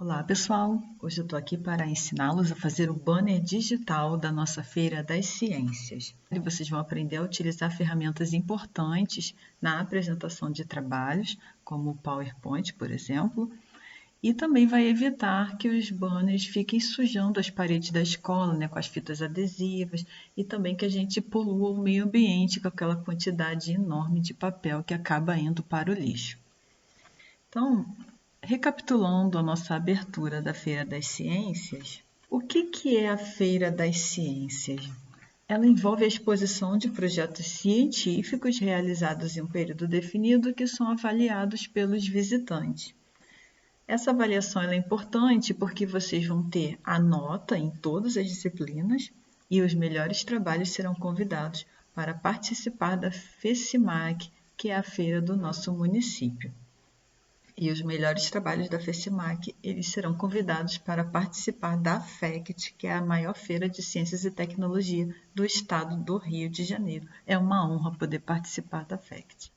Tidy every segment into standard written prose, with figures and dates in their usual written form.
Olá, pessoal! Hoje eu estou aqui para ensiná-los a fazer o banner digital da nossa Feira das Ciências. E vocês vão aprender a utilizar ferramentas importantes na apresentação de trabalhos, como o PowerPoint, por exemplo, e também vai evitar que os banners fiquem sujando as paredes da escola, né, com as fitas adesivas, e também que a gente polua o meio ambiente com aquela quantidade enorme de papel que acaba indo para o lixo. Então, recapitulando a nossa abertura da Feira das Ciências, o que é a Feira das Ciências? Ela envolve a exposição de projetos científicos realizados em um período definido que são avaliados pelos visitantes. Essa avaliação é importante porque vocês vão ter a nota em todas as disciplinas e os melhores trabalhos serão convidados para participar da FECIMAC, que é a feira do nosso município. E os melhores trabalhos da FECIMAC, eles serão convidados para participar da FECT, que é a maior feira de ciências e tecnologia do estado do Rio de Janeiro. É uma honra poder participar da FECT.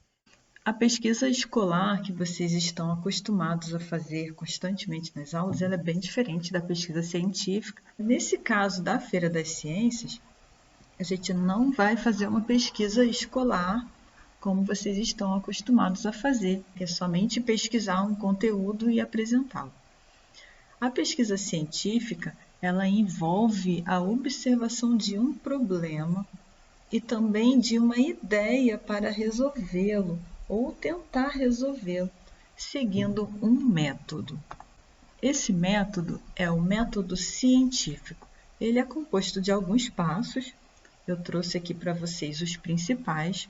A pesquisa escolar que vocês estão acostumados a fazer constantemente nas aulas, ela é bem diferente da pesquisa científica. Nesse caso da Feira das Ciências, a gente não vai fazer uma pesquisa escolar como vocês estão acostumados a fazer, que é somente pesquisar um conteúdo e apresentá-lo. A pesquisa científica, ela envolve a observação de um problema e também de uma ideia para resolvê-lo ou tentar resolvê-lo, seguindo um método. Esse método é o método científico. Ele é composto de alguns passos. Eu trouxe aqui para vocês os principais.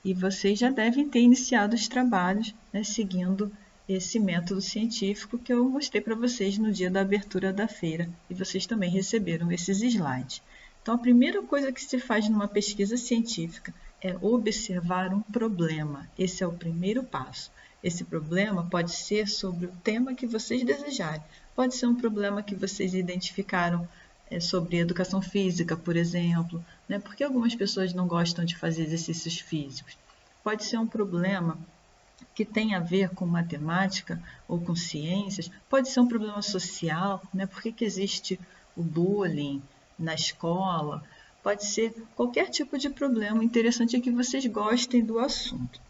E vocês já devem ter iniciado os trabalhos, né, seguindo esse método científico que eu mostrei para vocês no dia da abertura da feira. E vocês também receberam esses slides. Então, a primeira coisa que se faz numa pesquisa científica é observar um problema. Esse é o primeiro passo. Esse problema pode ser sobre o tema que vocês desejarem. Pode ser um problema que vocês identificaram sobre educação física, por exemplo, né? Porque algumas pessoas não gostam de fazer exercícios físicos. Pode ser um problema que tem a ver com matemática ou com ciências, pode ser um problema social, né? Por que existe o bullying na escola? Pode ser qualquer tipo de problema. O interessante é que vocês gostem do assunto.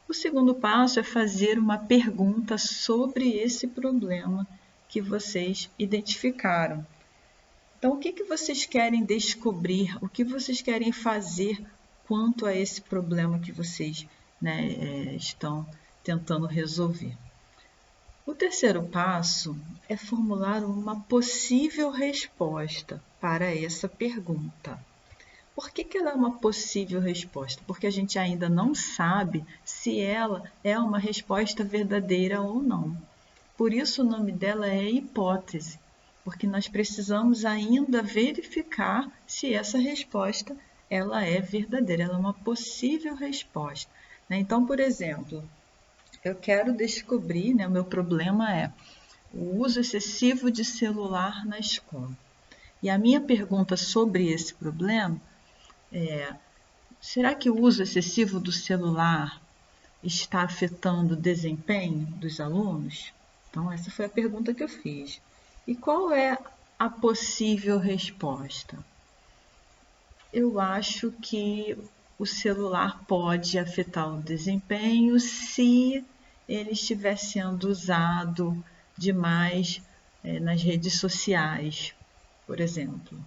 O segundo passo é fazer uma pergunta sobre esse problema que vocês identificaram. Então, o que vocês querem descobrir? O que vocês querem fazer quanto a esse problema que vocês, né, estão tentando resolver? O terceiro passo é formular uma possível resposta para essa pergunta. Por que ela é uma possível resposta? Porque a gente ainda não sabe se ela é uma resposta verdadeira ou não. Por isso o nome dela é hipótese, porque nós precisamos ainda verificar se essa resposta ela é verdadeira, ela é uma possível resposta. Então, por exemplo, eu quero descobrir, né, o meu problema é o uso excessivo de celular na escola. E a minha pergunta sobre esse problema é: será que o uso excessivo do celular está afetando o desempenho dos alunos? Então, essa foi a pergunta que eu fiz. E qual é a possível resposta? Eu acho que o celular pode afetar o desempenho se ele estiver sendo usado demais nas redes sociais, por exemplo.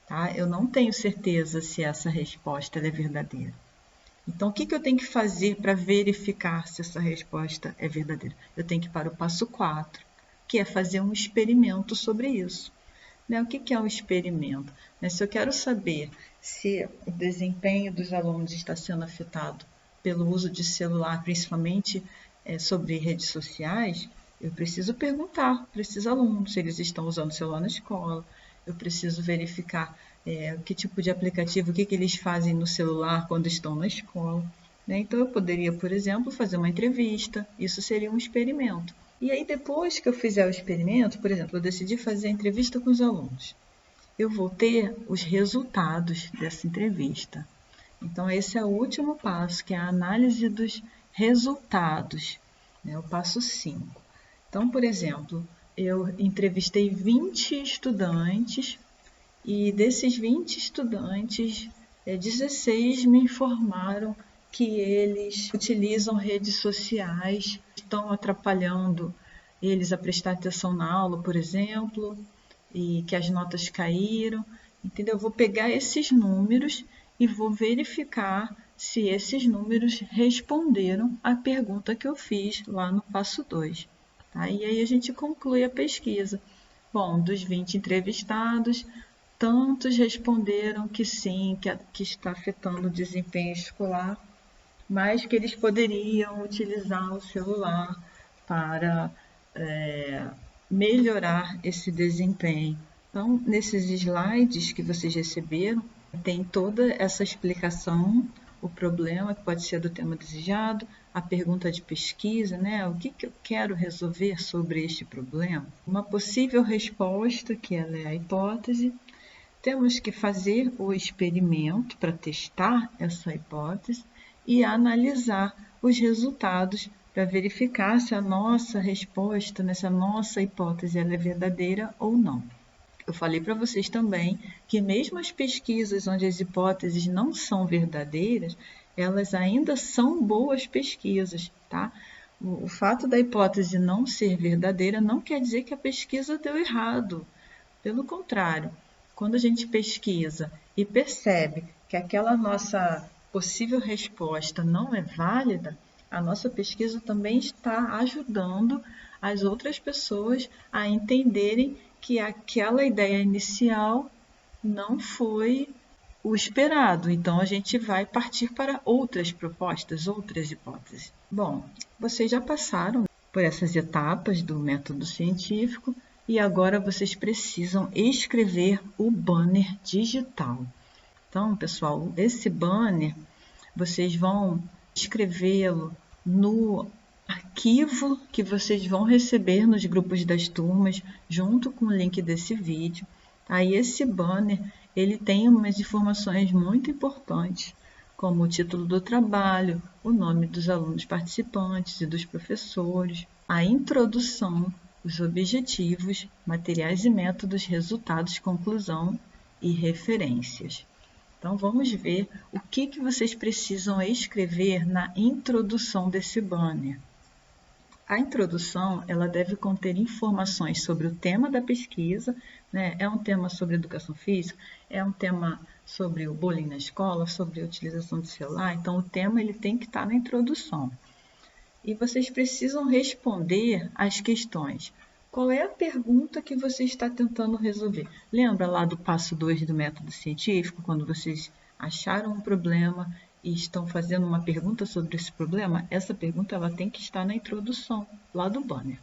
Tá? Eu não tenho certeza se essa resposta é verdadeira. Então, o que eu tenho que fazer para verificar se essa resposta é verdadeira? Eu tenho que ir para o passo 4, que é fazer um experimento sobre isso. O que é um experimento? Se eu quero saber se o desempenho dos alunos está sendo afetado pelo uso de celular, principalmente sobre redes sociais, eu preciso perguntar para esses alunos se eles estão usando o celular na escola. Eu preciso verificar que tipo de aplicativo, o que eles fazem no celular quando estão na escola. Então, eu poderia, por exemplo, fazer uma entrevista. Isso seria um experimento. E aí, depois que eu fizer o experimento, por exemplo, eu decidi fazer a entrevista com os alunos. Eu vou ter os resultados dessa entrevista. Então, esse é o último passo, que é a análise dos resultados, o passo 5. Então, por exemplo, eu entrevistei 20 estudantes e desses 20 estudantes, 16 me informaram que eles utilizam redes sociais, estão atrapalhando eles a prestar atenção na aula, por exemplo, e que as notas caíram, entendeu? Eu vou pegar esses números e vou verificar se esses números responderam à pergunta que eu fiz lá no passo 2. Tá? E aí a gente conclui a pesquisa. Bom, dos 20 entrevistados, tantos responderam que sim, que está afetando o desempenho escolar, mas que eles poderiam utilizar o celular para melhorar esse desempenho. Então, nesses slides que vocês receberam, tem toda essa explicação, o problema que pode ser do tema desejado, a pergunta de pesquisa, né? O que eu quero resolver sobre este problema? Uma possível resposta, que ela é a hipótese. Temos que fazer o experimento para testar essa hipótese e analisar os resultados para verificar se a nossa resposta, se a nossa hipótese ela é verdadeira ou não. Eu falei para vocês também que mesmo as pesquisas onde as hipóteses não são verdadeiras, elas ainda são boas pesquisas, tá? O fato da hipótese não ser verdadeira não quer dizer que a pesquisa deu errado. Pelo contrário, quando a gente pesquisa e percebe que aquela nossa possível resposta não é válida, a nossa pesquisa também está ajudando as outras pessoas a entenderem que aquela ideia inicial não foi o esperado. Então, a gente vai partir para outras propostas, outras hipóteses. Bom, vocês já passaram por essas etapas do método científico e agora vocês precisam escrever o banner digital. Então, pessoal, esse banner, vocês vão escrevê-lo no arquivo que vocês vão receber nos grupos das turmas, junto com o link desse vídeo. Aí esse banner, ele tem umas informações muito importantes, como o título do trabalho, o nome dos alunos participantes e dos professores, a introdução, os objetivos, materiais e métodos, resultados, conclusão e referências. Então, vamos ver o que vocês precisam escrever na introdução desse banner. A introdução, ela deve conter informações sobre o tema da pesquisa, né? É um tema sobre educação física, é um tema sobre o bullying na escola, sobre a utilização do celular, então o tema ele tem que estar na introdução. E vocês precisam responder às questões. Qual é a pergunta que você está tentando resolver? Lembra lá do passo 2 do método científico, quando vocês acharam um problema e estão fazendo uma pergunta sobre esse problema? Essa pergunta ela tem que estar na introdução, lá do banner.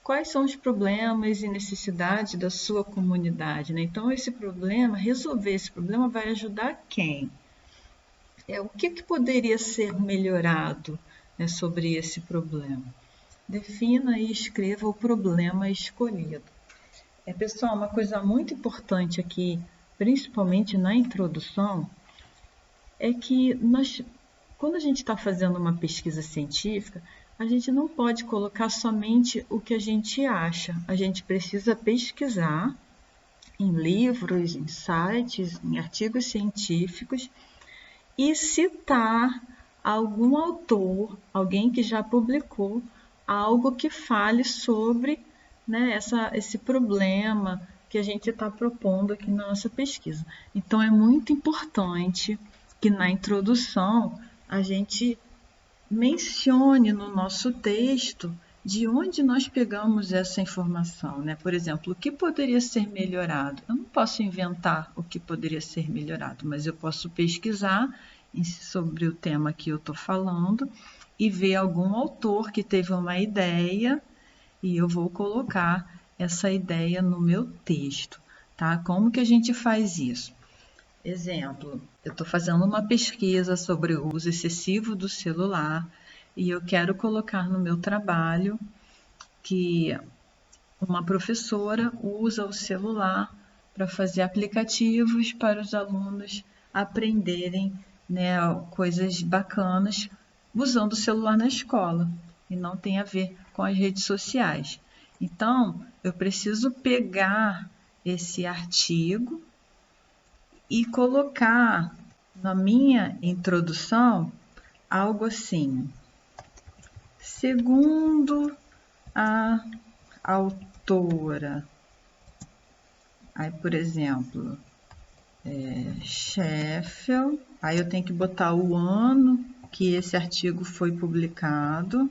Quais são os problemas e necessidades da sua comunidade, né? Então, resolver esse problema vai ajudar quem? O que poderia ser melhorado, né, sobre esse problema? Defina e escreva o problema escolhido. Pessoal, uma coisa muito importante aqui, principalmente na introdução, é que quando a gente está fazendo uma pesquisa científica, a gente não pode colocar somente o que a gente acha. A gente precisa pesquisar em livros, em sites, em artigos científicos e citar algum autor, alguém que já publicou algo que fale sobre, né, esse problema que a gente está propondo aqui na nossa pesquisa. Então, é muito importante que na introdução a gente mencione no nosso texto de onde nós pegamos essa informação, né? Por exemplo, o que poderia ser melhorado? Eu não posso inventar o que poderia ser melhorado, mas eu posso pesquisar sobre o tema que eu estou falando e ver algum autor que teve uma ideia e eu vou colocar essa ideia no meu texto, tá? Como que a gente faz isso? Exemplo, eu estou fazendo uma pesquisa sobre o uso excessivo do celular e eu quero colocar no meu trabalho que uma professora usa o celular para fazer aplicativos para os alunos aprenderem, né, coisas bacanas usando o celular na escola e não tem a ver com as redes sociais. Então, eu preciso pegar esse artigo e colocar na minha introdução algo assim. Segundo a autora, aí, por exemplo, Sheffield, aí eu tenho que botar o ano que esse artigo foi publicado,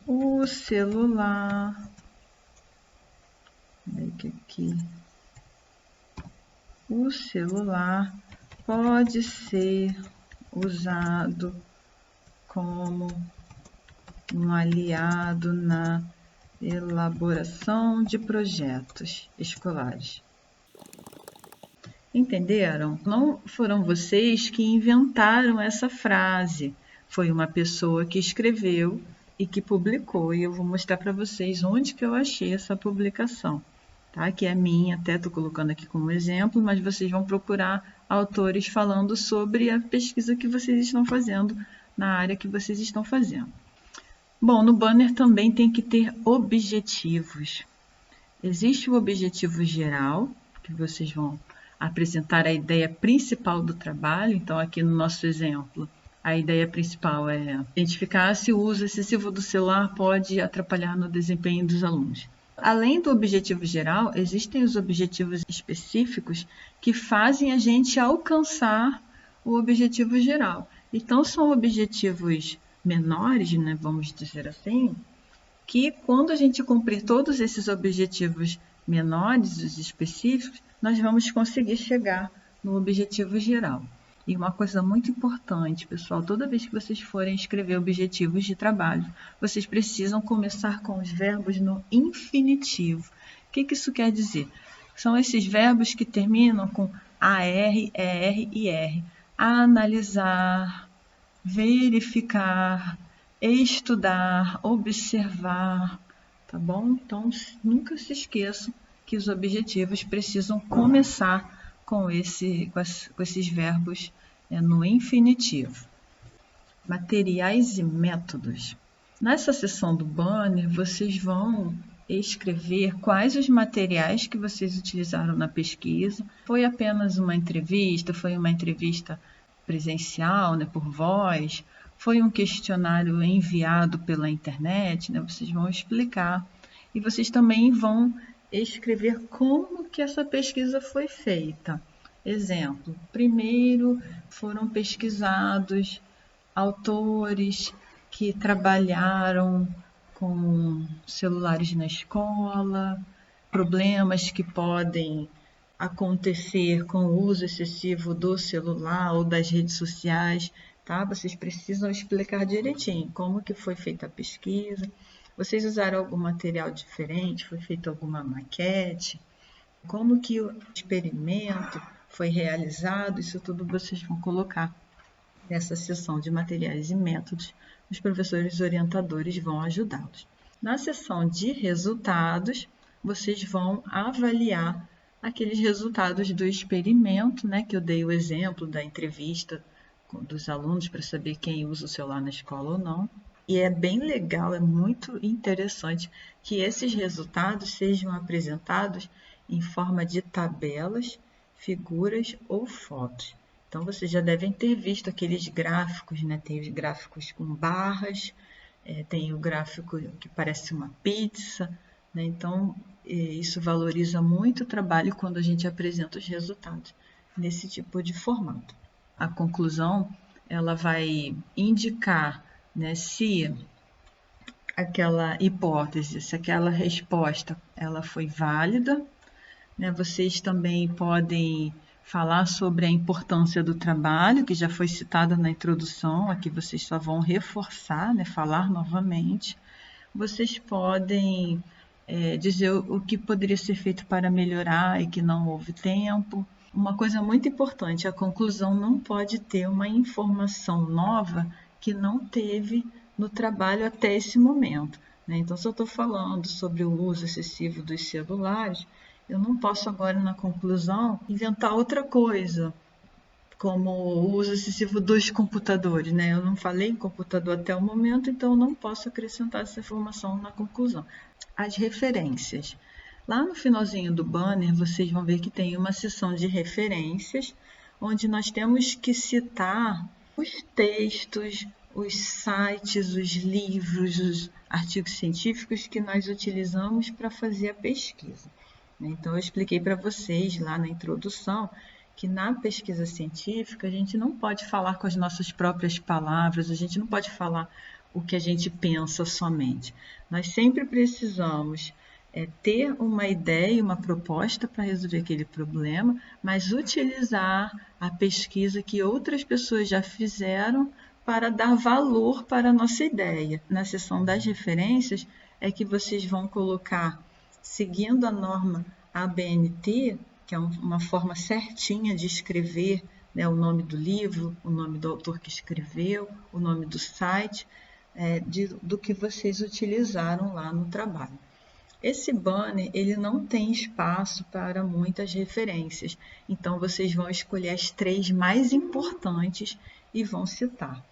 o celular, o celular pode ser usado como um aliado na elaboração de projetos escolares. Entenderam? Não foram vocês que inventaram essa frase. Foi uma pessoa que escreveu e que publicou. E eu vou mostrar para vocês onde que eu achei essa publicação. Tá? Que é minha, até estou colocando aqui como exemplo, mas vocês vão procurar autores falando sobre a pesquisa que vocês estão fazendo na área que vocês estão fazendo. Bom, no banner também tem que ter objetivos. Existe o objetivo geral, que vocês vão apresentar a ideia principal do trabalho. Então, aqui no nosso exemplo, a ideia principal é identificar se o uso excessivo do celular pode atrapalhar no desempenho dos alunos. Além do objetivo geral, existem os objetivos específicos que fazem a gente alcançar o objetivo geral. Então, são objetivos menores, né, vamos dizer assim, que quando a gente cumprir todos esses objetivos menores, os específicos, nós vamos conseguir chegar no objetivo geral. E uma coisa muito importante, pessoal, toda vez que vocês forem escrever objetivos de trabalho, vocês precisam começar com os verbos no infinitivo. O que isso quer dizer? São esses verbos que terminam com AR, ER e R. Analisar, verificar, estudar, observar, tá bom? Então, nunca se esqueçam que os objetivos precisam começar com esses verbos no infinitivo. Materiais e métodos. Nessa seção do banner, vocês vão escrever quais os materiais que vocês utilizaram na pesquisa. Foi apenas uma entrevista? Foi uma entrevista presencial, né, por voz? Foi um questionário enviado pela internet? Né? Vocês vão explicar. E vocês também vão escrever como que essa pesquisa foi feita. Exemplo, primeiro foram pesquisados autores que trabalharam com celulares na escola, problemas que podem acontecer com o uso excessivo do celular ou das redes sociais, tá? Vocês precisam explicar direitinho como que foi feita a pesquisa. Vocês usaram algum material diferente? Foi feita alguma maquete? Como que o experimento foi realizado? Isso tudo vocês vão colocar nessa seção de materiais e métodos. Os professores orientadores vão ajudá-los. Na seção de resultados, vocês vão avaliar aqueles resultados do experimento, né, que eu dei o exemplo da entrevista dos alunos para saber quem usa o celular na escola ou não. E é bem legal, é muito interessante que esses resultados sejam apresentados em forma de tabelas, figuras ou fotos. Então, vocês já devem ter visto aqueles gráficos, né? Tem os gráficos com barras, tem o gráfico que parece uma pizza, né? Então, isso valoriza muito o trabalho quando a gente apresenta os resultados nesse tipo de formato. A conclusão, ela vai indicar, né, se aquela hipótese, se aquela resposta, ela foi válida, né? Vocês também podem falar sobre a importância do trabalho, que já foi citada na introdução, aqui vocês só vão reforçar, né, falar novamente. Vocês podem dizer o que poderia ser feito para melhorar e que não houve tempo. Uma coisa muito importante, a conclusão não pode ter uma informação nova que não teve no trabalho até esse momento, né? Então, se eu estou falando sobre o uso excessivo dos celulares, eu não posso agora, na conclusão, inventar outra coisa, como o uso excessivo dos computadores, né? Eu não falei em computador até o momento, então eu não posso acrescentar essa informação na conclusão. As referências. Lá no finalzinho do banner, vocês vão ver que tem uma seção de referências, onde nós temos que citar os textos, os sites, os livros, os artigos científicos que nós utilizamos para fazer a pesquisa. Então, eu expliquei para vocês lá na introdução que na pesquisa científica a gente não pode falar com as nossas próprias palavras, a gente não pode falar o que a gente pensa somente. Nós sempre precisamos ter uma ideia, uma proposta para resolver aquele problema, mas utilizar a pesquisa que outras pessoas já fizeram para dar valor para a nossa ideia. Na seção das referências é que vocês vão colocar, seguindo a norma ABNT, que é uma forma certinha de escrever, né, o nome do livro, o nome do autor que escreveu, o nome do site, do que vocês utilizaram lá no trabalho. Esse banner ele não tem espaço para muitas referências, então vocês vão escolher as 3 mais importantes e vão citar.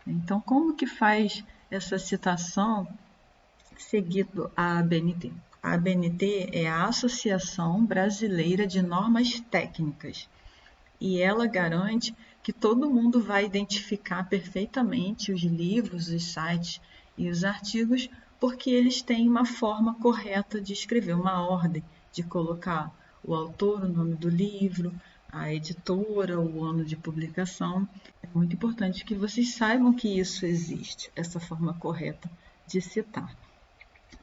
Então, como que faz essa citação seguido a ABNT? A ABNT é a Associação Brasileira de Normas Técnicas e ela garante que todo mundo vai identificar perfeitamente os livros, os sites e os artigos, porque eles têm uma forma correta de escrever, uma ordem de colocar o autor, o nome do livro, a editora, o ano de publicação. É muito importante que vocês saibam que isso existe, essa forma correta de citar.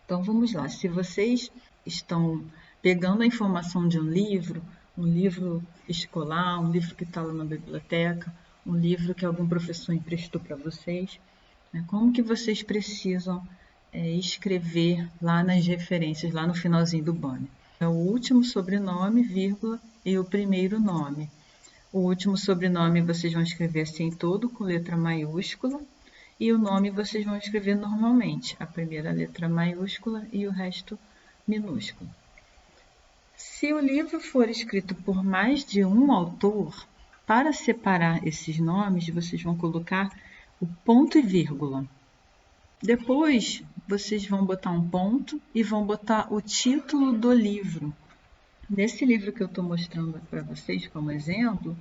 Então vamos lá, se vocês estão pegando a informação de um livro escolar, um livro que está lá na biblioteca, um livro que algum professor emprestou para vocês, né? Como que vocês precisam escrever lá nas referências, lá no finalzinho do banner? É o último sobrenome, vírgula, e o primeiro nome. O último sobrenome vocês vão escrever assim todo com letra maiúscula, e o nome vocês vão escrever normalmente, a primeira letra maiúscula e o resto minúsculo. Se o livro for escrito por mais de um autor, para separar esses nomes, vocês vão colocar o ponto e vírgula. Depois, vocês vão botar um ponto e vão botar o título do livro. Nesse livro que eu estou mostrando para vocês como exemplo,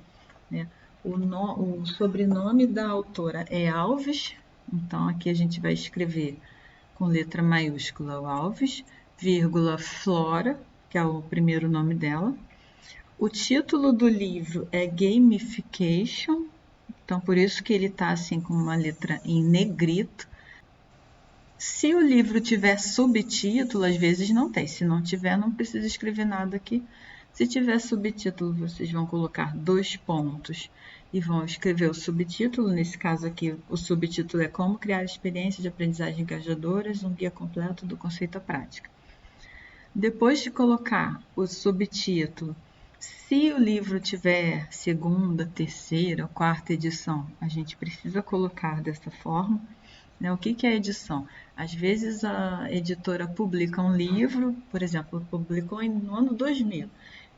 né, o sobrenome da autora é Alves, então aqui a gente vai escrever com letra maiúscula o Alves, vírgula Flora, que é o primeiro nome dela. O título do livro é Gamification, então por isso que ele está assim com uma letra em negrito. Se o livro tiver subtítulo, às vezes não tem. Se não tiver, não precisa escrever nada aqui. Se tiver subtítulo, vocês vão colocar 2 pontos e vão escrever o subtítulo. Nesse caso aqui, o subtítulo é Como Criar Experiências de Aprendizagem Engajadoras, um guia completo do conceito à prática. Depois de colocar o subtítulo, se o livro tiver segunda, terceira ou quarta edição, a gente precisa colocar dessa forma. O que é edição? Às vezes a editora publica um livro, por exemplo, publicou no ano 2000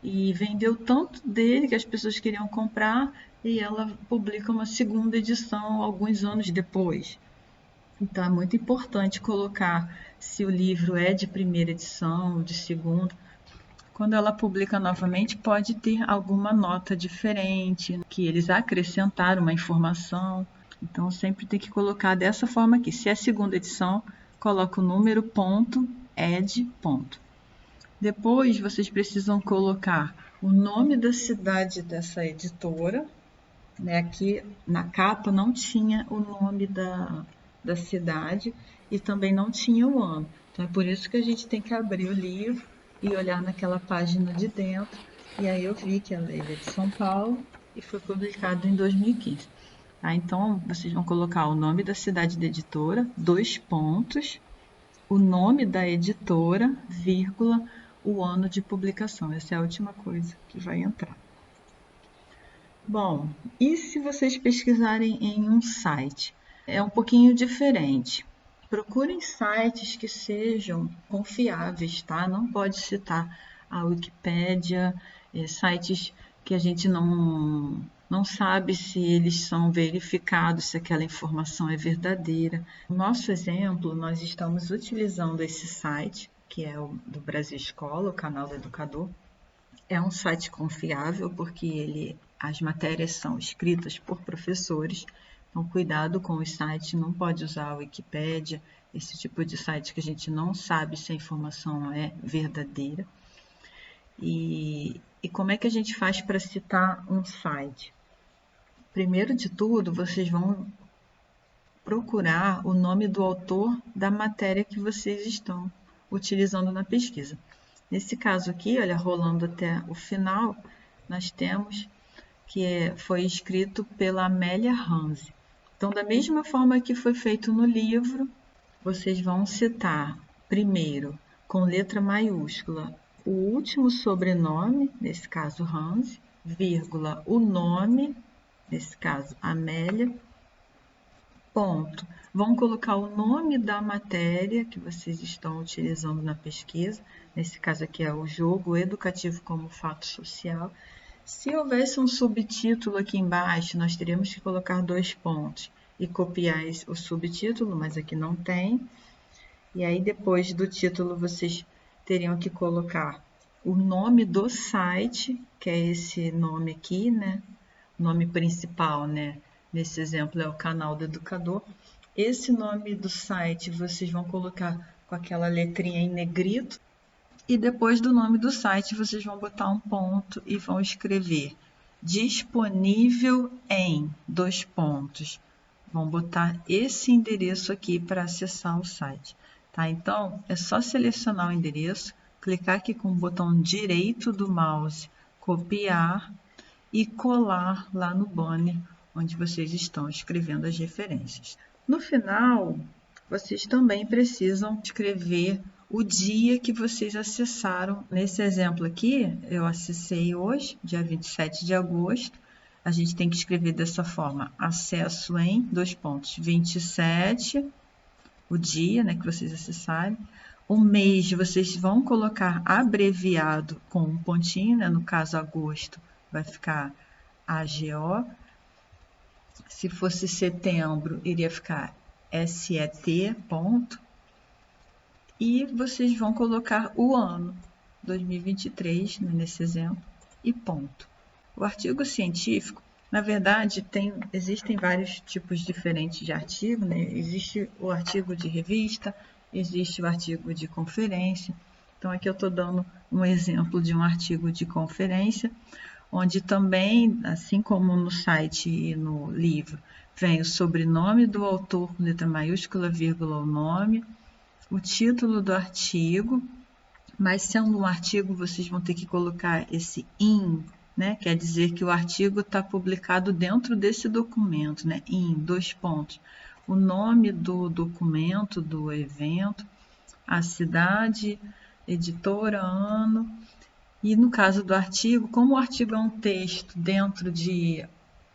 e vendeu tanto dele que as pessoas queriam comprar e ela publica uma segunda edição alguns anos depois. Então é muito importante colocar se o livro é de primeira edição ou de segunda. Quando ela publica novamente, pode ter alguma nota diferente, que eles acrescentaram uma informação. Então, sempre tem que colocar dessa forma aqui. Se é segunda edição, coloca o número, ponto, ed, ponto. Depois, vocês precisam colocar o nome da cidade dessa editora. Aqui na capa não tinha o nome da cidade e também não tinha o ano. Então, é por isso que a gente tem que abrir o livro e olhar naquela página de dentro. E aí eu vi que ele é de São Paulo e foi publicado em 2015. Então, vocês vão colocar o nome da cidade da editora, 2 pontos, o nome da editora, vírgula, o ano de publicação. Essa é a última coisa que vai entrar. Bom, e se vocês pesquisarem em um site? É um pouquinho diferente. Procurem sites que sejam confiáveis, tá? Não pode citar a Wikipédia, sites que a gente não não sabe se eles são verificados, se aquela informação é verdadeira. No nosso exemplo, nós estamos utilizando esse site, que é o do Brasil Escola, o canal do educador. É um site confiável porque as matérias são escritas por professores, então cuidado com o site, não pode usar a Wikipédia, esse tipo de site que a gente não sabe se a informação é verdadeira. E como é que a gente faz para citar um site? Primeiro de tudo, vocês vão procurar o nome do autor da matéria que vocês estão utilizando na pesquisa. Nesse caso aqui, olha, rolando até o final, nós temos que foi escrito pela Amélia Hanze. Então, da mesma forma que foi feito no livro, vocês vão citar primeiro, com letra maiúscula, o último sobrenome, nesse caso Hanze, vírgula, o nome, nesse caso Amélia, ponto. Vão colocar o nome da matéria que vocês estão utilizando na pesquisa, nesse caso aqui é o jogo educativo como fato social. Se houvesse um subtítulo aqui embaixo, nós teríamos que colocar 2 pontos e copiar o subtítulo, mas aqui não tem. E aí, depois do título, vocês teriam que colocar o nome do site, que é esse nome aqui, né? O nome principal, né? Nesse exemplo é o canal do educador. Esse nome do site vocês vão colocar com aquela letrinha em negrito. E depois do nome do site, vocês vão botar um ponto e vão escrever disponível em 2 pontos. Vão botar esse endereço aqui para acessar o site. Tá? Então, é só selecionar o endereço, clicar aqui com o botão direito do mouse, copiar e colar lá no banner onde vocês estão escrevendo as referências. No final, vocês também precisam escrever o dia que vocês acessaram. Nesse exemplo aqui, eu acessei hoje, dia 27 de agosto. A gente tem que escrever dessa forma, acesso em, 2 pontos, 27, o dia, né, que vocês acessarem. O mês vocês vão colocar abreviado com um pontinho, né, no caso agosto, vai ficar AGO. Se fosse setembro, iria ficar SET, ponto. E vocês vão colocar o ano, 2023, né, nesse exemplo, e ponto. O artigo científico, na verdade, existem vários tipos diferentes de artigo, né? Existe o artigo de revista, existe o artigo de conferência. Então, aqui eu estou dando um exemplo de um artigo de conferência, onde também, assim como no site e no livro, vem o sobrenome do autor com letra maiúscula, vírgula, o nome, o título do artigo, mas sendo um artigo, vocês vão ter que colocar esse in, né? Quer dizer que o artigo está publicado dentro desse documento, né? In, 2 pontos. O nome do documento, do evento, a cidade, editora, ano. E no caso do artigo, como o artigo é um texto dentro de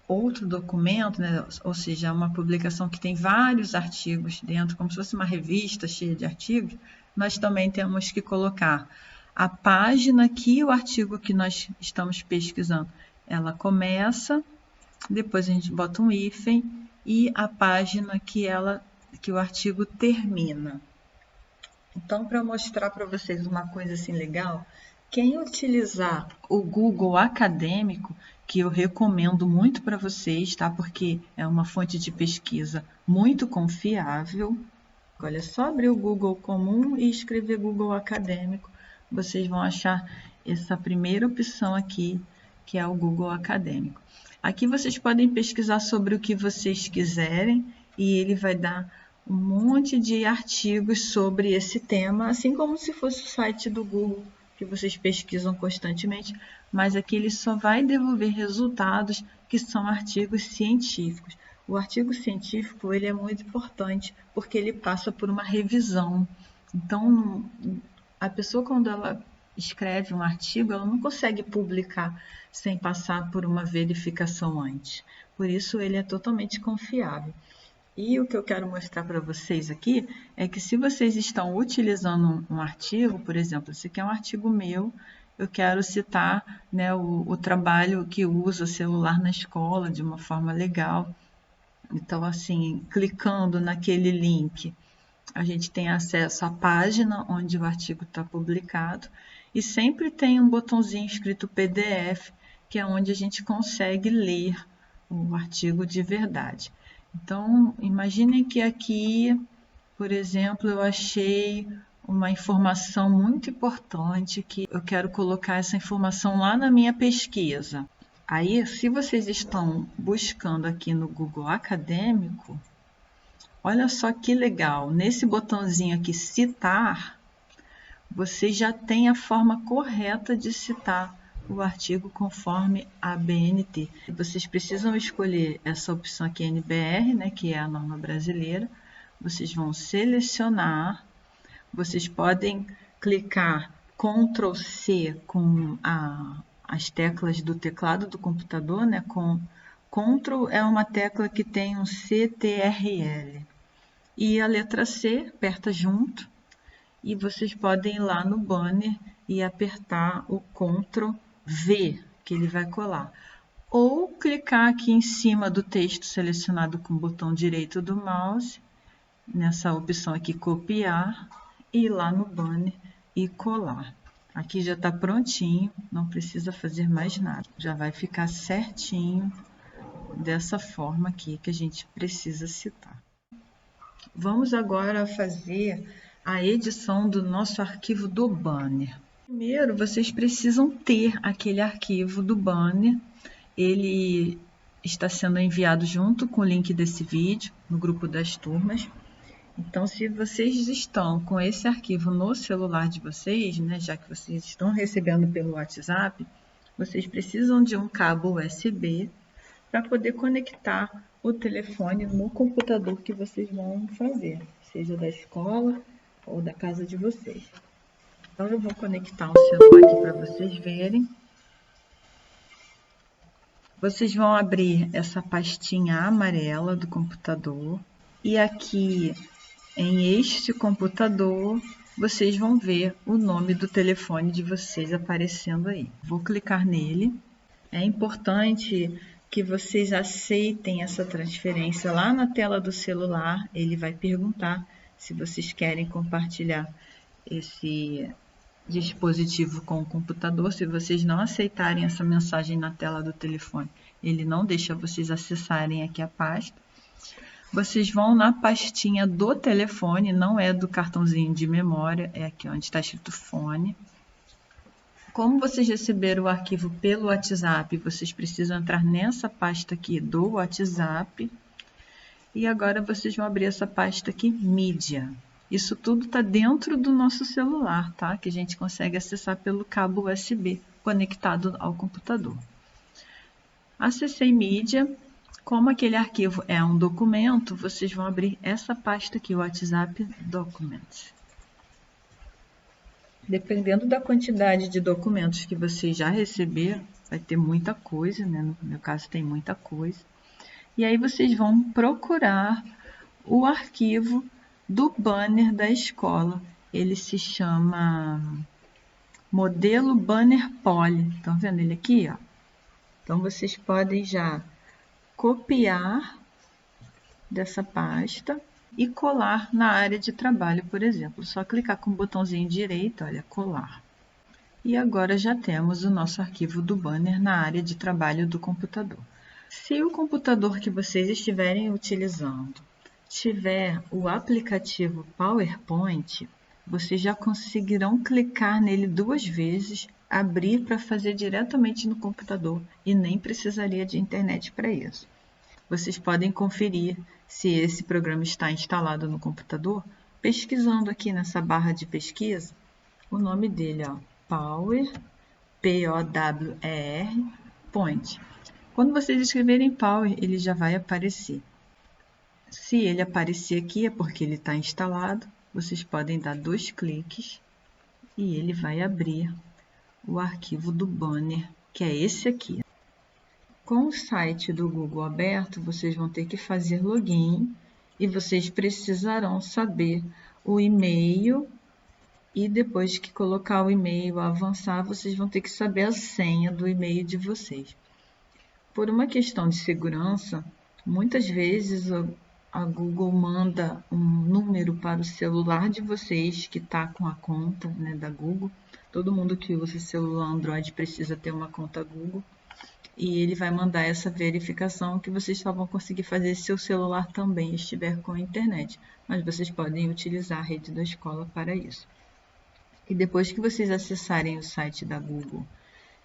outro documento, né? Ou seja, é uma publicação que tem vários artigos dentro, como se fosse uma revista cheia de artigos, nós também temos que colocar a página que o artigo que nós estamos pesquisando, ela começa, depois a gente bota um hífen e a página que o artigo termina. Então, para mostrar para vocês uma coisa assim legal, quem utilizar o Google Acadêmico, que eu recomendo muito para vocês, tá? Porque é uma fonte de pesquisa muito confiável. Olha, só abrir o Google comum e escrever Google Acadêmico, vocês vão achar essa primeira opção aqui, que é o Google Acadêmico. Aqui vocês podem pesquisar sobre o que vocês quiserem e ele vai dar um monte de artigos sobre esse tema, assim como se fosse o site do Google, que vocês pesquisam constantemente, mas aqui ele só vai devolver resultados que são artigos científicos. O artigo científico ele é muito importante porque ele passa por uma revisão. Então, a pessoa quando ela escreve um artigo, ela não consegue publicar sem passar por uma verificação antes. Por isso, ele é totalmente confiável. E o que eu quero mostrar para vocês aqui é que se vocês estão utilizando um artigo, por exemplo, esse aqui é um artigo meu, eu quero citar, né, o trabalho que usa celular na escola de uma forma legal. Então, assim, clicando naquele link, a gente tem acesso à página onde o artigo está publicado e sempre tem um botãozinho escrito PDF, que é onde a gente consegue ler o artigo de verdade. Então, imaginem que aqui, por exemplo, eu achei uma informação muito importante que eu quero colocar essa informação lá na minha pesquisa. Aí, se vocês estão buscando aqui no Google Acadêmico, olha só que legal, nesse botãozinho aqui, citar, você já tem a forma correta de citar o artigo conforme a BNT. Vocês precisam escolher essa opção aqui, NBR, né, que é a norma brasileira. Vocês vão selecionar, vocês podem clicar Ctrl C com as teclas do teclado do computador, né? Ctrl é uma tecla que tem um CTRL. E a letra C, aperta junto, e vocês podem ir lá no banner e apertar o Ctrl V, que ele vai colar. Ou clicar aqui em cima do texto selecionado com o botão direito do mouse, nessa opção aqui, copiar, e ir lá no banner e colar. Aqui já está prontinho, não precisa fazer mais nada. Já vai ficar certinho dessa forma aqui que a gente precisa citar. Vamos agora fazer a edição do nosso arquivo do banner. Primeiro, vocês precisam ter aquele arquivo do banner. Ele está sendo enviado junto com o link desse vídeo no grupo das turmas. Então, se vocês estão com esse arquivo no celular de vocês, né, já que vocês estão recebendo pelo WhatsApp, vocês precisam de um cabo USB para poder conectar o telefone no computador que vocês vão fazer, seja da escola ou da casa de vocês. Então, eu vou conectar o celular aqui para vocês verem. Vocês vão abrir essa pastinha amarela do computador e aqui em este computador vocês vão ver o nome do telefone de vocês aparecendo aí. Vou clicar nele. É importante que vocês aceitem essa transferência lá na tela do celular. Ele vai perguntar se vocês querem compartilhar esse dispositivo com o computador. Se vocês não aceitarem essa mensagem na tela do telefone, ele não deixa vocês acessarem aqui a pasta. Vocês vão na pastinha do telefone, não é do cartãozinho de memória, é aqui onde está escrito fone. Como vocês receberam o arquivo pelo WhatsApp, vocês precisam entrar nessa pasta aqui do WhatsApp. E agora vocês vão abrir essa pasta aqui, mídia. Isso tudo está dentro do nosso celular, tá? Que a gente consegue acessar pelo cabo USB conectado ao computador. Acessei mídia. Como aquele arquivo é um documento, vocês vão abrir essa pasta aqui, o WhatsApp Documents. Dependendo da quantidade de documentos que vocês já receberam, vai ter muita coisa, né? No meu caso tem muita coisa. E aí vocês vão procurar o arquivo do banner da escola. Ele se chama Modelo Banner Poly. Estão vendo ele aqui, ó? Então vocês podem já copiar dessa pasta e colar na área de trabalho, por exemplo. Só clicar com o botãozinho direito, olha, colar. E agora já temos o nosso arquivo do banner na área de trabalho do computador. Se o computador que vocês estiverem utilizando tiver o aplicativo PowerPoint, vocês já conseguirão clicar nele 2 vezes, abrir para fazer diretamente no computador e nem precisaria de internet para isso. Vocês podem conferir se esse programa está instalado no computador, pesquisando aqui nessa barra de pesquisa o nome dele, ó, Power, P-O-W-E-R, Point. Quando vocês escreverem Power, ele já vai aparecer. Se ele aparecer aqui é porque ele está instalado, vocês podem dar 2 cliques e ele vai abrir o arquivo do banner, que é esse aqui. Com o site do Google aberto, vocês vão ter que fazer login e vocês precisarão saber o e-mail E depois que colocar o e-mail, avançar, vocês vão ter que saber a senha do e-mail de vocês. Por uma questão de segurança, muitas vezes a Google manda um número para o celular de vocês que está com a conta, né, da Google. Todo mundo que usa celular Android precisa ter uma conta Google. E ele vai mandar essa verificação que vocês só vão conseguir fazer se o celular também estiver com a internet. Mas vocês podem utilizar a rede da escola para isso. E depois que vocês acessarem o site da Google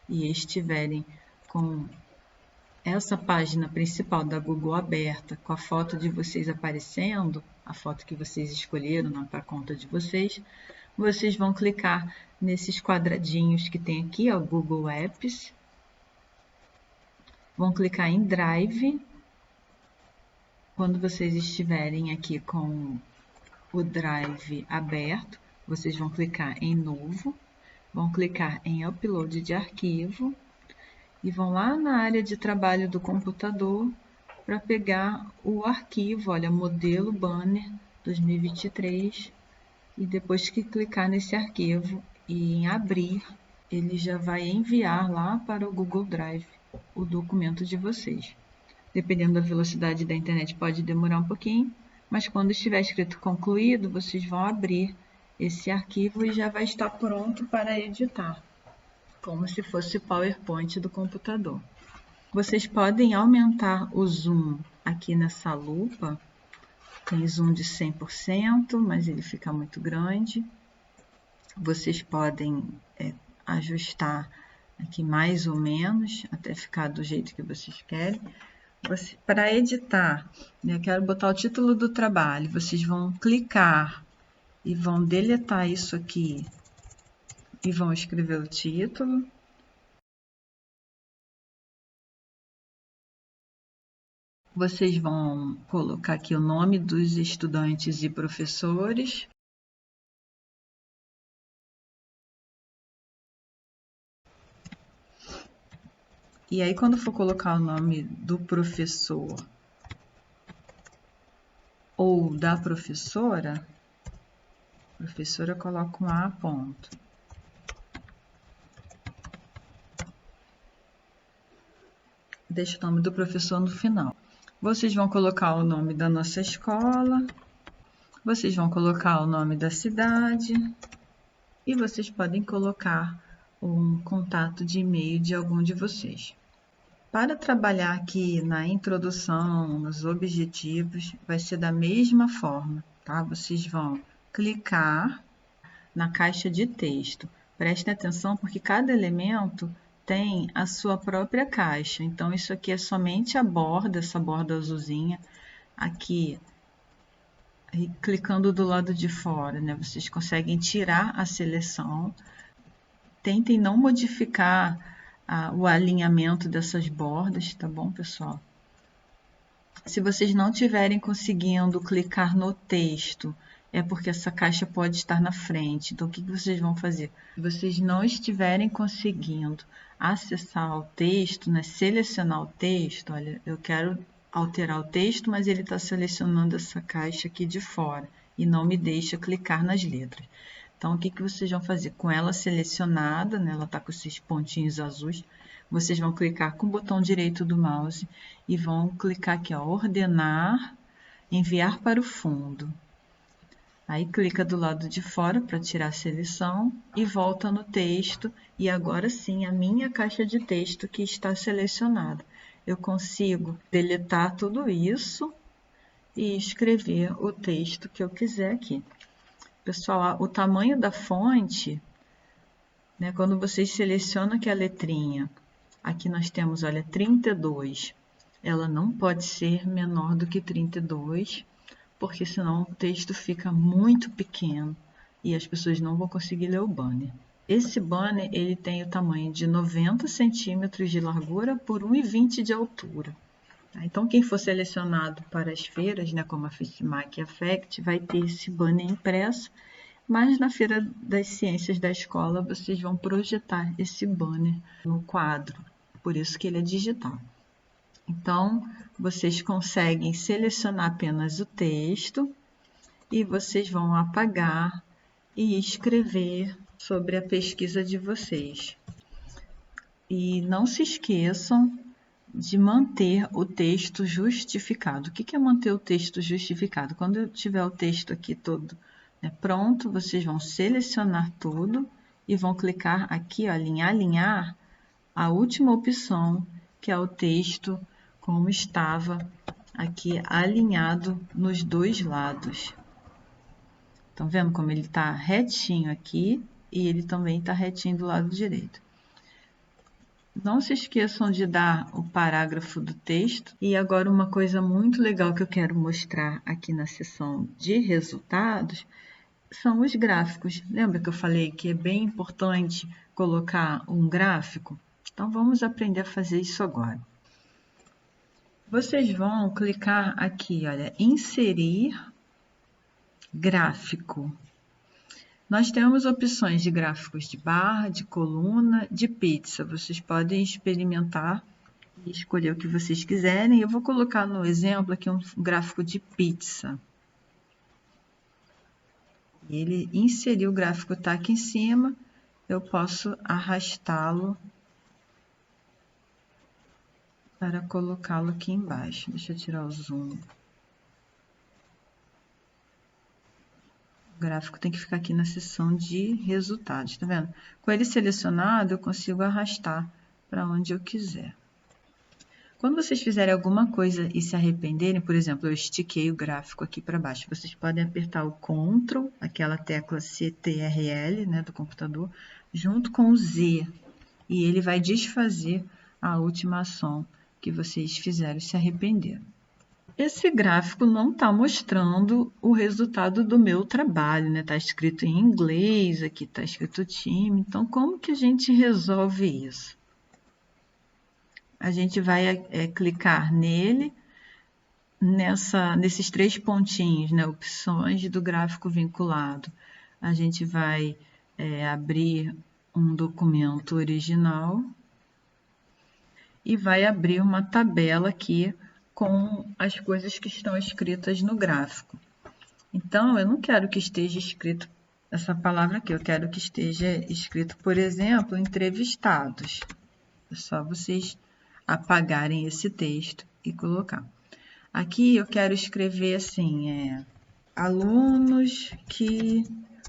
e estiverem com essa página principal da Google aberta, com a foto de vocês aparecendo, a foto que vocês escolheram para a conta de vocês, vocês vão clicar nesses quadradinhos que tem aqui, ó, Google Apps, vão clicar em Drive. Quando vocês estiverem aqui com o Drive aberto, vocês vão clicar em Novo, vão clicar em Upload de arquivo e vão lá na área de trabalho do computador para pegar o arquivo, olha, modelo banner 2023, e depois que clicar nesse arquivo e em abrir, ele já vai enviar lá para o Google Drive o documento de vocês. Dependendo da velocidade da internet, pode demorar um pouquinho, mas quando estiver escrito concluído, vocês vão abrir esse arquivo e já vai estar pronto para editar, como se fosse o PowerPoint do computador. Vocês podem aumentar o zoom aqui nessa lupa. Tem zoom de 100%, mas ele fica muito grande. Vocês podem ajustar aqui mais ou menos, até ficar do jeito que vocês querem. Para editar, eu quero botar o título do trabalho, vocês vão clicar e vão deletar isso aqui e vão escrever o título. Vocês vão colocar aqui o nome dos estudantes e professores. E aí, quando for colocar o nome do professor ou da professora coloca um A ponto. Deixa o nome do professor no final. Vocês vão colocar o nome da nossa escola, vocês vão colocar o nome da cidade e vocês podem colocar um contato de e-mail de algum de vocês. Para trabalhar aqui na introdução, nos objetivos, vai ser da mesma forma, tá? Vocês vão clicar na caixa de texto. Prestem atenção porque cada elemento tem a sua própria caixa. Então, isso aqui é somente a borda, essa borda azulzinha aqui. E clicando do lado de fora, né? Vocês conseguem tirar a seleção. Tentem não modificar o alinhamento dessas bordas, tá bom, pessoal? Se vocês não estiverem conseguindo clicar no texto, é porque essa caixa pode estar na frente. Então, o que vocês vão fazer? Se vocês não estiverem conseguindo acessar o texto, né, selecionar o texto, olha, eu quero alterar o texto, mas ele está selecionando essa caixa aqui de fora e não me deixa clicar nas letras. Então, o que vocês vão fazer? Com ela selecionada, né, ela está com esses pontinhos azuis, vocês vão clicar com o botão direito do mouse e vão clicar aqui, ó, ordenar, enviar para o fundo. Aí clica do lado de fora para tirar a seleção e volta no texto e agora sim a minha caixa de texto que está selecionada. Eu consigo deletar tudo isso e escrever o texto que eu quiser aqui. Pessoal, o tamanho da fonte, né, quando vocês selecionam aqui a letrinha, aqui nós temos, olha, 32. Ela não pode ser menor do que 32, porque senão o texto fica muito pequeno e as pessoas não vão conseguir ler o banner. Esse banner ele tem o tamanho de 90 centímetros de largura por 1,20 de altura. Então, quem for selecionado para as feiras, né, como a FICMAC e a FECT, vai ter esse banner impresso, mas na Feira das Ciências da escola vocês vão projetar esse banner no quadro, por isso que ele é digital. Então, vocês conseguem selecionar apenas o texto e vocês vão apagar e escrever sobre a pesquisa de vocês. E não se esqueçam de manter o texto justificado. O que é manter o texto justificado? Quando eu tiver o texto aqui todo, né, pronto, vocês vão selecionar tudo e vão clicar aqui, ó, alinhar, a última opção, que é o texto como estava aqui alinhado nos dois lados. Estão vendo como ele está retinho aqui e ele também está retinho do lado direito. Não se esqueçam de dar o parágrafo do texto. E agora uma coisa muito legal que eu quero mostrar aqui na seção de resultados são os gráficos. Lembra que eu falei que é bem importante colocar um gráfico? Então vamos aprender a fazer isso agora. Vocês vão clicar aqui, olha, inserir gráfico. Nós temos opções de gráficos de barra, de coluna, de pizza. Vocês podem experimentar e escolher o que vocês quiserem. Eu vou colocar no exemplo aqui um gráfico de pizza. Ele inseriu o gráfico, está aqui em cima. Eu posso arrastá-lo para colocá-lo aqui embaixo. Deixa eu tirar o zoom. O gráfico tem que ficar aqui na seção de resultados, tá vendo? Com ele selecionado, eu consigo arrastar para onde eu quiser. Quando vocês fizerem alguma coisa e se arrependerem, por exemplo, eu estiquei o gráfico aqui para baixo, vocês podem apertar o Ctrl, aquela tecla CTRL, né, do computador, junto com o Z, e ele vai desfazer a última ação que vocês fizeram e se arrependeram. Esse gráfico não está mostrando o resultado do meu trabalho, né? Está escrito em inglês, aqui está escrito time. Então, como que a gente resolve isso? A gente vai clicar nele, nesses três pontinhos, né? Opções do gráfico vinculado. A gente vai abrir um documento original e vai abrir uma tabela aqui com as coisas que estão escritas no gráfico. Então, eu não quero que esteja escrito essa palavra aqui, eu quero que esteja escrito, por exemplo, entrevistados. É só vocês apagarem esse texto e colocar. Aqui eu quero escrever assim, alunos que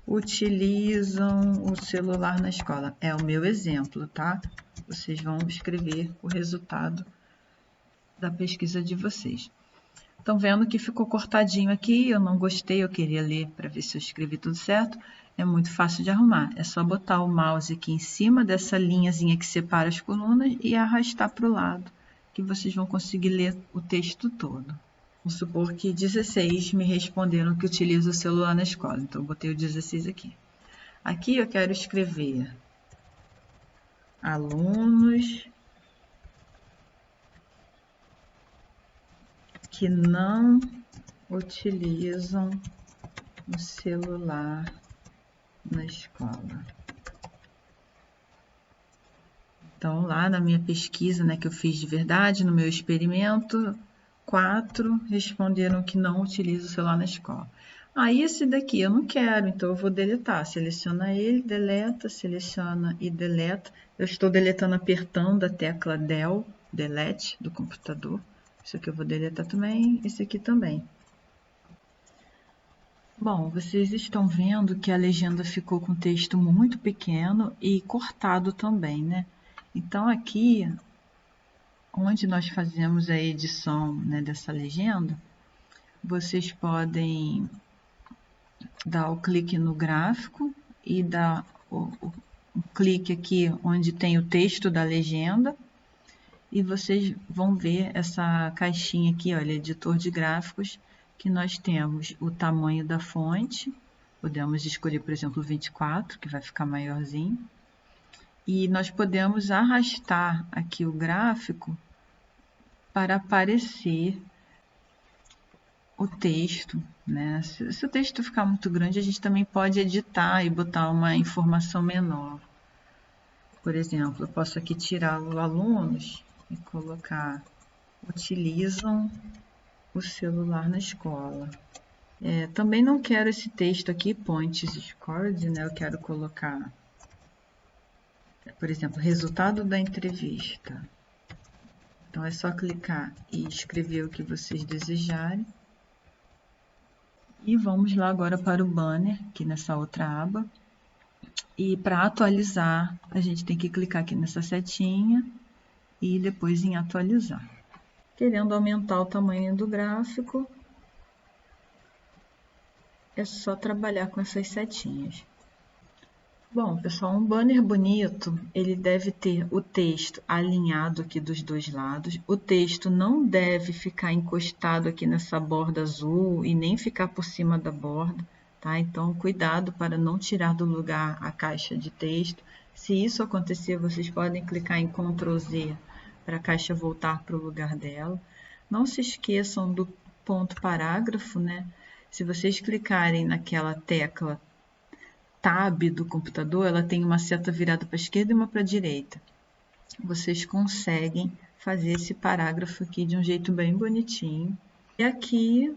utilizam o celular na escola. É o meu exemplo, tá? Vocês vão escrever o resultado da pesquisa de vocês. Estão vendo que ficou cortadinho aqui, eu não gostei, eu queria ler para ver se eu escrevi tudo certo. É muito fácil de arrumar, é só botar o mouse aqui em cima dessa linhazinha que separa as colunas e arrastar para o lado, que vocês vão conseguir ler o texto todo. Vamos supor que 16 me responderam que utiliza o celular na escola, então eu botei o 16 aqui. Aqui eu quero escrever alunos que não utilizam o celular na escola. Então, lá na minha pesquisa, né, que eu fiz de verdade, no meu experimento, 4 responderam que não utilizam o celular na escola. Aí, esse daqui eu não quero, então eu vou deletar. Seleciona ele, deleta, seleciona e deleta. Eu estou deletando apertando a tecla Del, Delete, do computador. Isso aqui eu vou deletar também, esse aqui também. Bom, vocês estão vendo que a legenda ficou com texto muito pequeno e cortado também, né? Então, aqui, onde nós fazemos a edição, né, dessa legenda, vocês podem dar o clique no gráfico e dar o clique aqui onde tem o texto da legenda. E vocês vão ver essa caixinha aqui, olha, editor de gráficos, que nós temos o tamanho da fonte, podemos escolher, por exemplo, 24, que vai ficar maiorzinho, e nós podemos arrastar aqui o gráfico para aparecer o texto, né? Se o texto ficar muito grande, a gente também pode editar e botar uma informação menor. Por exemplo, eu posso aqui tirar os alunos e colocar utilizam o celular na escola. Também não quero esse texto aqui, points scored, né? Eu quero colocar, por exemplo, resultado da entrevista. Então, é só clicar e escrever o que vocês desejarem. E vamos lá agora para o banner, aqui nessa outra aba. E para atualizar, a gente tem que clicar aqui nessa setinha e depois em atualizar. Querendo aumentar o tamanho do gráfico, é só trabalhar com essas setinhas. Bom, pessoal, um banner bonito, ele deve ter o texto alinhado aqui dos dois lados. O texto não deve ficar encostado aqui nessa borda azul e nem ficar por cima da borda, tá? Então, cuidado para não tirar do lugar a caixa de texto. Se isso acontecer, vocês podem clicar em Ctrl Z para a caixa voltar para o lugar dela. Não se esqueçam do ponto parágrafo, né? Se vocês clicarem naquela tecla Tab do computador, ela tem uma seta virada para a esquerda e uma para a direita. Vocês conseguem fazer esse parágrafo aqui de um jeito bem bonitinho. E aqui,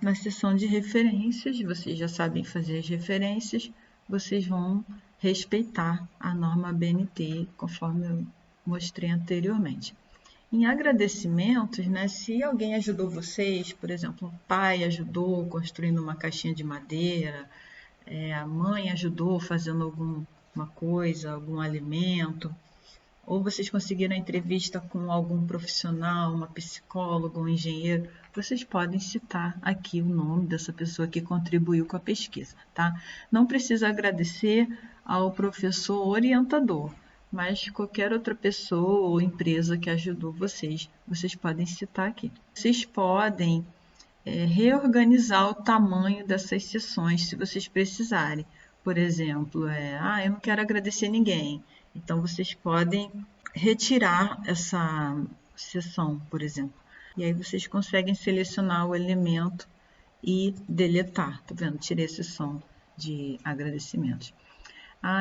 na seção de referências, vocês já sabem fazer as referências, vocês vão respeitar a norma BNT, conforme eu mostrei anteriormente. Em agradecimentos, né, se alguém ajudou vocês, por exemplo, um pai ajudou construindo uma caixinha de madeira, a mãe ajudou fazendo alguma coisa, algum alimento, ou vocês conseguiram a entrevista com algum profissional, uma psicóloga, um engenheiro, vocês podem citar aqui o nome dessa pessoa que contribuiu com a pesquisa, tá? Não precisa agradecer ao professor orientador, mas qualquer outra pessoa ou empresa que ajudou vocês, vocês podem citar aqui. Vocês podem reorganizar o tamanho dessas sessões, se vocês precisarem. Por exemplo, eu não quero agradecer ninguém. Então, vocês podem retirar essa sessão, por exemplo. E aí, vocês conseguem selecionar o elemento e deletar. Tá vendo? Tirei a sessão de agradecimentos.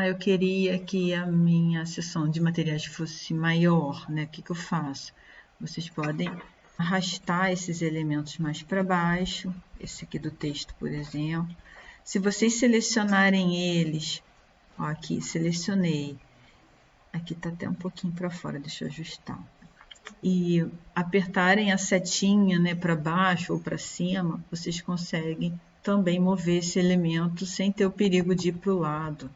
Eu queria que a minha sessão de materiais fosse maior, né? O que eu faço? Vocês podem arrastar esses elementos mais para baixo, esse aqui do texto, por exemplo. Se vocês selecionarem eles, ó, aqui, selecionei. Aqui está até um pouquinho para fora, deixa eu ajustar. E apertarem a setinha, né, para baixo ou para cima, vocês conseguem também mover esse elemento sem ter o perigo de ir para o lado.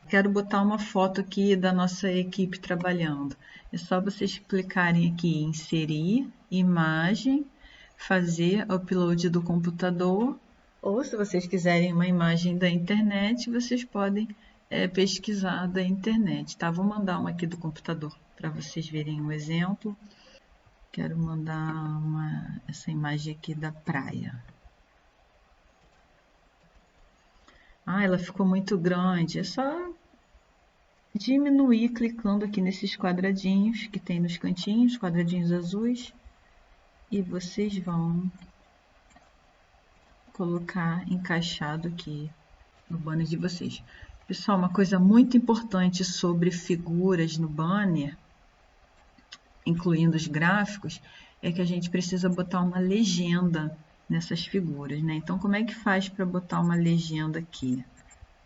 Quero botar uma foto aqui da nossa equipe trabalhando. É só vocês clicarem aqui em inserir, imagem, fazer upload do computador, ou se vocês quiserem uma imagem da internet, vocês podem pesquisar da internet, tá? Vou mandar uma aqui do computador para vocês verem um exemplo. Quero mandar essa imagem aqui da praia. Ela ficou muito grande. É só diminuir clicando aqui nesses quadradinhos que tem nos cantinhos, quadradinhos azuis, e vocês vão colocar encaixado aqui no banner de vocês. Pessoal, uma coisa muito importante sobre figuras no banner, incluindo os gráficos, é que a gente precisa botar uma legenda nessas figuras, né? Então, como é que faz para botar uma legenda aqui?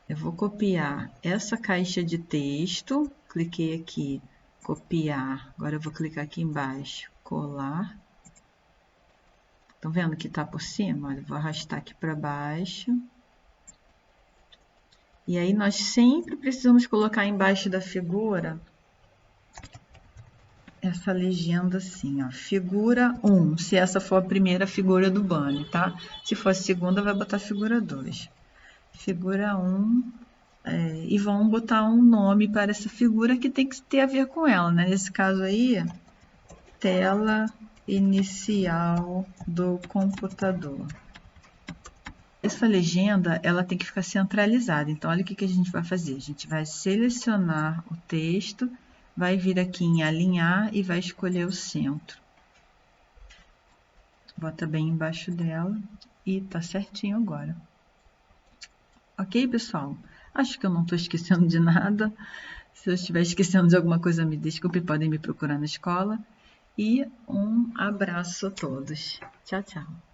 Eu vou copiar essa caixa de texto, cliquei aqui, copiar, agora eu vou clicar aqui embaixo, colar. Estão vendo que está por cima? Olha, eu vou arrastar aqui para baixo. E aí, nós sempre precisamos colocar embaixo da figura essa legenda assim, ó, figura 1, se essa for a primeira figura do banner, tá? Se for a segunda, vai botar figura 2. Figura 1, e vão botar um nome para essa figura que tem que ter a ver com ela, né? Nesse caso aí, tela inicial do computador. Essa legenda, ela tem que ficar centralizada. Então, olha o que a gente vai fazer. A gente vai selecionar o texto, vai vir aqui em alinhar e vai escolher o centro. Bota bem embaixo dela e tá certinho agora. Ok, pessoal? Acho que eu não estou esquecendo de nada. Se eu estiver esquecendo de alguma coisa, me desculpe, podem me procurar na escola. E um abraço a todos. Tchau, tchau.